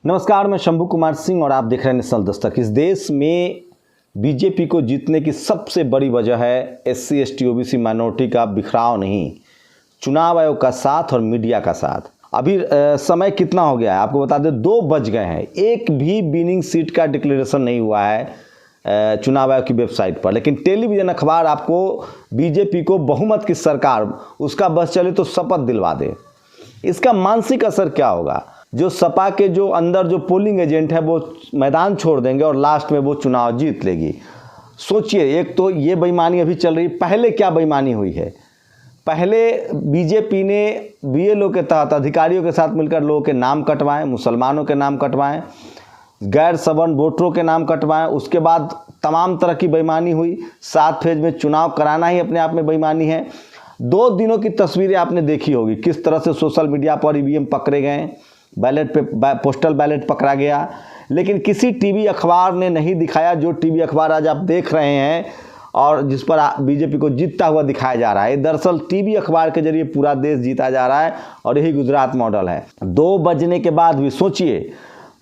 नमस्कार, मैं शंभू कुमार सिंह और आप देख रहे हैं नेशनल दस्तक। इस देश में बीजेपी को जीतने की सबसे बड़ी वजह है एससी एसटी ओबीसी माइनॉरिटी का बिखराव नहीं, चुनाव आयोग का साथ और मीडिया का साथ। अभी समय कितना हो गया है आपको बता दें, 2 बज गए हैं। एक भी विनिंग सीट का डिक्लेरेशन नहीं हुआ है चुनाव आयोग की वेबसाइट पर, लेकिन टेलीविज़न अखबार आपको बीजेपी को बहुमत की सरकार उसका बस चले तो शपथ दिलवा दे। इसका मानसिक असर क्या होगा? जो सपा के जो अंदर जो पोलिंग एजेंट है वो मैदान छोड़ देंगे और लास्ट में वो चुनाव जीत लेगी। सोचिए, एक तो ये बेईमानी अभी चल रही, पहले क्या बेईमानी हुई है। पहले बीजेपी ने बीएलओ के तहत अधिकारियों के साथ मिलकर लोगों के नाम कटवाएं, मुसलमानों के नाम कटवाएं, गैर सवर्ण वोटरों के नाम कटवाएं। उसके बाद तमाम तरह की बेईमानी हुई। 7 फेज में चुनाव कराना ही अपने आप में बेईमानी है। 2 दिनों की तस्वीरें आपने देखी होगी, किस तरह से सोशल मीडिया पर ईवीएम पकड़े गए, बैलेट पे पोस्टल बैलेट पकड़ा गया, लेकिन किसी टीवी अखबार ने नहीं दिखाया। जो टीवी अखबार आज आप देख रहे हैं और जिस पर बीजेपी को जीतता हुआ दिखाया जा रहा है, दरअसल टीवी अखबार के जरिए पूरा देश जीता जा रहा है और यही गुजरात मॉडल है। 2 बजने के बाद भी सोचिए,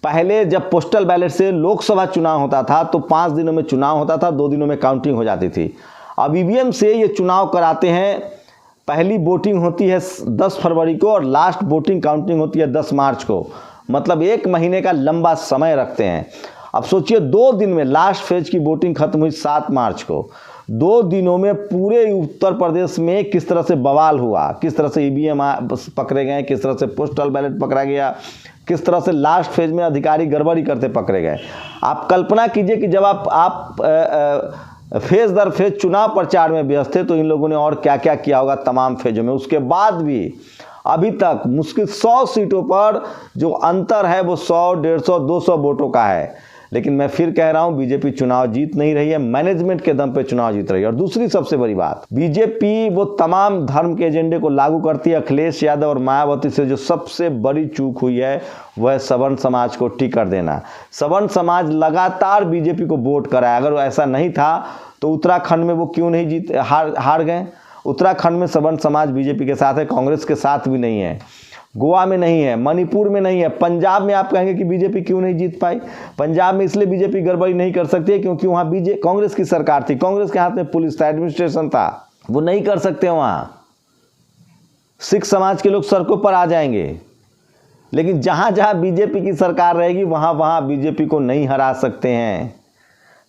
पहले जब पोस्टल बैलेट से लोकसभा चुनाव होता था तो 5 दिनों में चुनाव होता था, 2 दिनों में काउंटिंग हो जाती थी। अब ईवीएम से ये चुनाव कराते हैं। पहली वोटिंग होती है 10 फरवरी को और लास्ट वोटिंग काउंटिंग होती है 10 मार्च को, मतलब 1 महीने का लंबा समय रखते हैं। अब सोचिए, 2 दिन में लास्ट फेज की वोटिंग खत्म हुई 7 मार्च को। 2 दिनों में पूरे उत्तर प्रदेश में किस तरह से बवाल हुआ, किस तरह से ईवीएम पकड़े गए, किस तरह से पोस्टल बैलेट पकड़ा गया, किस तरह से लास्ट फेज में अधिकारी गड़बड़ी करते पकड़े गए। आप कल्पना कीजिए कि जब आप फेज दर फेज चुनाव प्रचार में व्यस्त थे तो इन लोगों ने और क्या क्या किया होगा तमाम फेजों में। उसके बाद भी अभी तक मुश्किल 100 सीटों पर जो अंतर है वो 100, 150, 200 वोटों का है। लेकिन मैं फिर कह रहा हूं, बीजेपी चुनाव जीत नहीं रही है, मैनेजमेंट के दम पे चुनाव जीत रही है। और दूसरी सबसे बड़ी बात, बीजेपी वो तमाम धर्म के एजेंडे को लागू करती है। अखिलेश यादव और मायावती से जो सबसे बड़ी चूक हुई है वह सवर्ण समाज को टिकट देना। सवर्ण समाज लगातार बीजेपी को वोट कराया। अगर ऐसा नहीं था तो उत्तराखंड में वो क्यों नहीं हार गए। उत्तराखंड में सवर्ण समाज बीजेपी के साथ है, कांग्रेस के साथ भी नहीं है। गोवा में नहीं है, मणिपुर में नहीं है। पंजाब में आप कहेंगे कि बीजेपी क्यों नहीं जीत पाई। पंजाब में इसलिए बीजेपी गड़बड़ी नहीं कर सकती है क्योंकि वहाँ कांग्रेस की सरकार थी, कांग्रेस के हाथ में पुलिस था, एडमिनिस्ट्रेशन था, वो नहीं कर सकते। वहाँ सिख समाज के लोग सड़कों पर आ जाएंगे। लेकिन जहाँ जहाँ बीजेपी की सरकार रहेगी वहाँ वहाँ बीजेपी को नहीं हरा सकते हैं,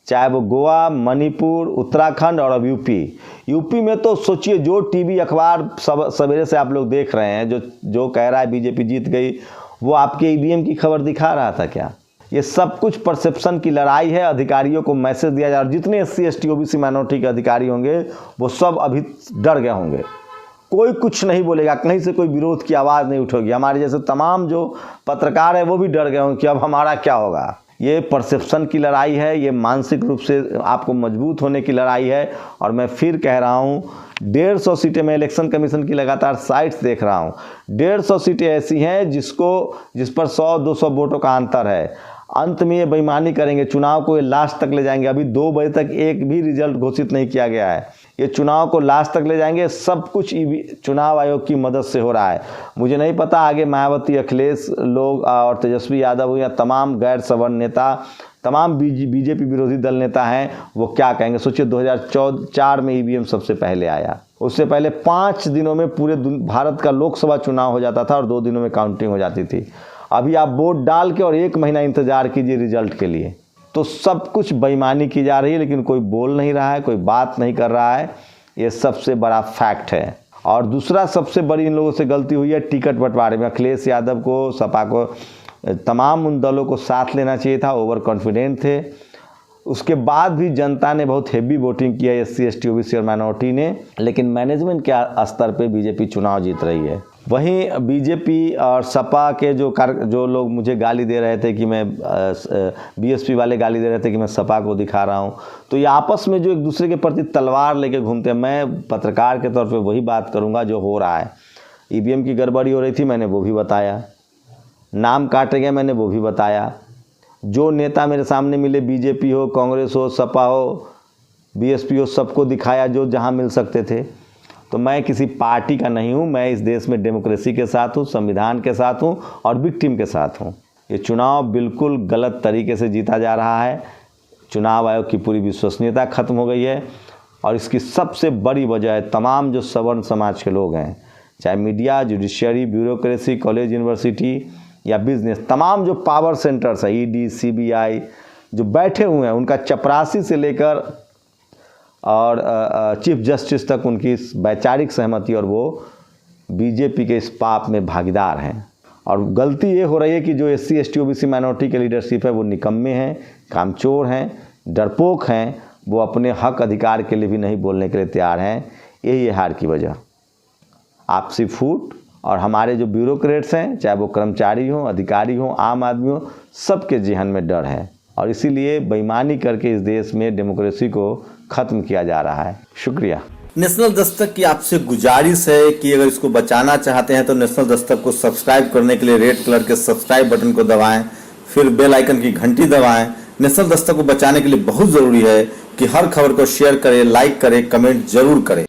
चाहे वो गोवा, मणिपुर, उत्तराखंड और अब यूपी में तो सोचिए, जो टीवी अखबार सवेरे से आप लोग देख रहे हैं जो कह रहा है बीजेपी जीत गई, वो आपके ईवीएम की खबर दिखा रहा था क्या? ये सब कुछ परसेप्शन की लड़ाई है। अधिकारियों को मैसेज दिया जा रहा है। जितने एससी एसटी ओबीसी माइनॉरिटी के अधिकारी होंगे वो सब अभी डर गए होंगे। कोई कुछ नहीं बोलेगा, कहीं से कोई विरोध की आवाज़ नहीं उठेगी। हमारे जैसे तमाम जो पत्रकार है वो भी डर गए होंगे कि अब हमारा क्या होगा। ये परसेप्शन की लड़ाई है, ये मानसिक रूप से आपको मजबूत होने की लड़ाई है। और मैं फिर कह रहा हूँ, 150 सीटें, मैं इलेक्शन कमीशन की लगातार साइट्स देख रहा हूँ, 150 सीटें ऐसी हैं जिस पर 100-200 वोटों का अंतर है। अंत में ये बेईमानी करेंगे, चुनाव को ये लास्ट तक ले जाएंगे। अभी 2 बजे तक एक भी रिजल्ट घोषित नहीं किया गया है। ये चुनाव को लास्ट तक ले जाएंगे। सब कुछ चुनाव आयोग की मदद से हो रहा है। मुझे नहीं पता आगे मायावती, अखिलेश लोग और तेजस्वी यादव या तमाम गैर सवर्ण नेता, तमाम बीजेपी विरोधी दल नेता हैं, वो क्या कहेंगे। सोचिए, 2004 में ईवीएम सबसे पहले आया। उससे पहले 5 दिनों में पूरे भारत का लोकसभा चुनाव हो जाता था और 2 दिनों में काउंटिंग हो जाती थी। अभी आप वोट डाल के और 1 महीना इंतजार कीजिए रिजल्ट के लिए। तो सब कुछ बेईमानी की जा रही है, लेकिन कोई बोल नहीं रहा है, कोई बात नहीं कर रहा है। ये सबसे बड़ा फैक्ट है। और दूसरा सबसे बड़ी इन लोगों से गलती हुई है टिकट बंटवारे में। अखिलेश यादव को, सपा को, तमाम उन दलों को साथ लेना चाहिए था, ओवर कॉन्फिडेंट थे। उसके बाद भी जनता ने बहुत हेवी वोटिंग किया एससी एसटी ओबीसी और माइनॉरिटी ने, लेकिन मैनेजमेंट के स्तर पे बीजेपी चुनाव जीत रही है। वहीं बीजेपी और सपा के जो लोग मुझे गाली दे रहे थे कि मैं बीएसपी वाले गाली दे रहे थे कि मैं सपा को दिखा रहा हूं, तो ये आपस में जो एक दूसरे के प्रति तलवार लेके घूमते हैं। मैं पत्रकार के तौर पे वही बात करूंगा जो हो रहा है। ईवीएम की गड़बड़ी हो रही थी, मैंने वो भी बताया। नाम काटे गए, मैंने वो भी बताया। जो नेता मेरे सामने मिले, बीजेपी हो, कांग्रेस हो, सपा हो, बीएसपी हो, सबको दिखाया जो जहां मिल सकते थे। तो मैं किसी पार्टी का नहीं हूं, मैं इस देश में डेमोक्रेसी के साथ हूं, संविधान के साथ हूं और विक्टिम के साथ हूं। ये चुनाव बिल्कुल गलत तरीके से जीता जा रहा है। चुनाव आयोग की पूरी विश्वसनीयता खत्म हो गई है और इसकी सबसे बड़ी वजह है तमाम जो सवर्ण समाज के लोग हैं, चाहे media, judiciary, bureaucracy, college, university या बिजनेस, तमाम जो पावर सेंटर्स है, ईडी, सीबीआई जो बैठे हुए हैं, उनका चपरासी से लेकर और चीफ जस्टिस तक उनकी वैचारिक सहमति और वो बीजेपी के इस पाप में भागीदार हैं। और गलती ये हो रही है कि जो एससी एसटी ओबीसी माइनॉरिटी के लीडरशिप है वो निकम्मे हैं, कामचोर हैं, डरपोक हैं, वो अपने हक अधिकार के लिए भी नहीं बोलने के लिए तैयार हैं। यही है हार की वजह। आपसी फूट और हमारे जो ब्यूरोक्रेट्स हैं, चाहे वो कर्मचारी हों, अधिकारी हों, आम आदमी हों, सबके जहन में डर है और इसीलिए बेईमानी करके इस देश में डेमोक्रेसी को ख़त्म किया जा रहा है। शुक्रिया। नेशनल दस्तक की आपसे गुजारिश है कि अगर इसको बचाना चाहते हैं तो नेशनल दस्तक को सब्सक्राइब करने के लिए रेड कलर के सब्सक्राइब बटन को दबाएं, फिर बेल आइकन की घंटी दबाएं। नेशनल दस्तक को बचाने के लिए बहुत ज़रूरी है कि हर खबर को शेयर करें, लाइक करें, कमेंट जरूर करें।